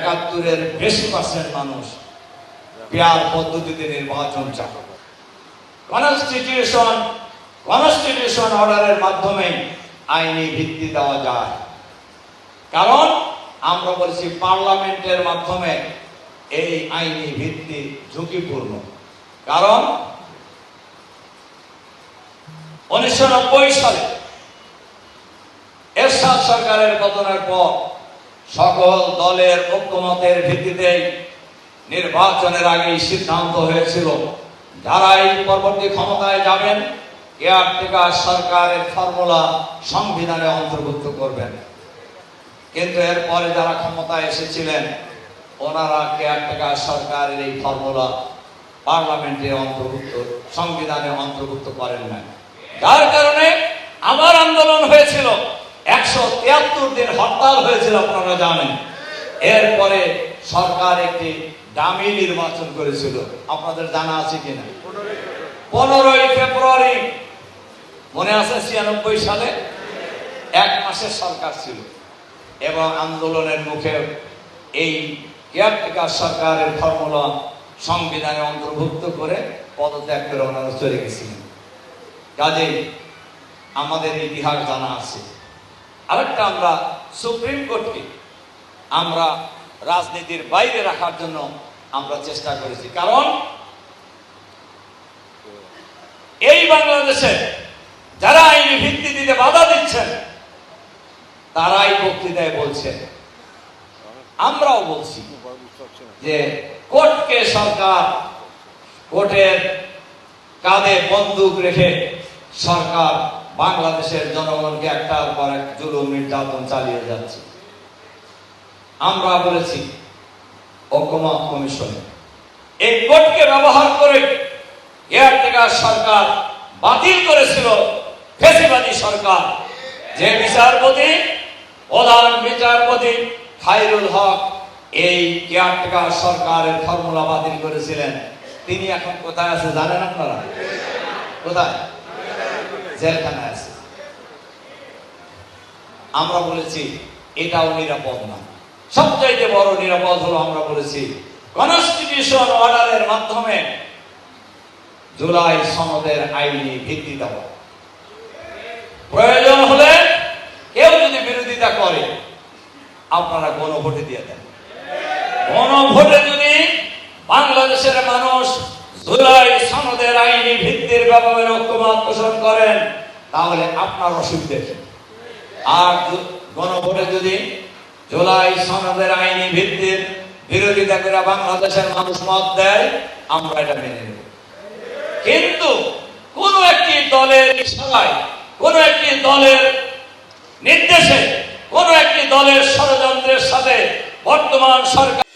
71-এর বেশি পার্সেন্ট মানুষ পেয়ার পদ্ধতিতে নির্বাচন চায়। কনস্টিটিউশন অর্ডারের মাধ্যমে আইনি ভিত্তি দেওয়া যায়, কারণ আমরা বলছি পার্লামেন্টের মাধ্যমে এই আইনি ভিত্তি ঝুঁকিপূর্ণ। কারণ 1990 সালে এরশাদ সরকারের পতনের পর সকল দলের ঐক্যমতের ভিত্তিতে নির্বাচনের আগে সিদ্ধান্ত হয়েছিল যারাই পরবর্তী ক্ষমতায় যাবেন কেয়ারটেকার সরকারের ফর্মুলা সংবিধানে অন্তর্ভুক্ত করবেন। কিন্তু এরপরে যারা ক্ষমতায় এসেছিলেন ওনারা কেয়ারটেকার সরকারের এই ফর্মুলা পার্লামেন্টে অন্তর্ভুক্ত, সংবিধানে অন্তর্ভুক্ত করেন না। যার কারণে আমার আন্দোলন হয়েছিল, 173 দিন হরতাল হয়েছিল, আপনারা জানেন। এরপরে সরকার একটি ডামি নির্বাচন করেছিল, আপনাদের জানা আছে কিনা? 15 ফেব্রুয়ারি মনে আছে 96 সালে 1 মাসের সরকার ছিল এবং আন্দোলনের মুখে এই কেয়ারটেকার সরকারের ফর্মুলা সংবিধানে অন্তর্ভুক্ত করে পদত্যাগ করে ওনারা চলে গেছিলেন। কাজেই আমাদের ইতিহাস জানা আছে। আরেকটা, আমরা সুপ্রিম কোর্টকে আমরা রাজনীতির বাইরে রাখার জন্য আমরা চেষ্টা করেছি, কারণ এই বাংলাদেশে যারা আইনি ভিত্তি দিতে বাধা দিচ্ছেন তারাই বক্তৃতায় বলছেন, আমরাও বলছি যে কোর্টকে সরকার, কোর্টের কাঁধে বন্দুক রেখে সরকার বাংলাদেশের জনগণকে একটার পর এক জুলুম নির্যাতন চালিয়ে যাচ্ছে। আমরা বলেছি ঐকমত্য কমিশনে এই কোর্টকে ব্যবহার করে কেয়ারটেকার সরকার বাতিল করেছিল ফ্যাসিবাদী সরকার। যে বিচারপতি, প্রধান বিচারপতি খায়রুল হক এই কেয়ারটেকার সরকারের ফর্মুলা বাতিল করেছিলেন, তিনি এখন কোথায় আছে জানেন আপনারা? কোথায়? জেলখানায় আছে। আমরা বলেছি এটাও নিরাপদ না। সবচাইতে বড় নিরাপদ হলো আমরা বলেছি কনস্টিটিউশন অর্ডারের মাধ্যমে জুলাই সনদের আইনি ভিত্তি দেওয়া। প্রয়োজন হলে কেউ যদি বিরোধিতা করে আপনারা গণভোটে দিয়ে দেন। গণভোটে যদি বাংলাদেশের মানুষ জুলাই সনদের আইনি ভিত্তির ব্যাপারে ঐক্যমত পোষণ করেন তাহলে আপনার অসুবিধা কি? আর গণভোটে যদি জুলাই সনদের আইনি ভিত্তির বিরোধিতা করে বাংলাদেশের মানুষ মত দেয় আমরা এটা মেনে নেব। কিন্তু কোন একটি দলের ইশারায়, কোন একটি দলের নির্দেশে, কোন একটি দলের ষড়যন্ত্রের সাথে বর্তমান সরকার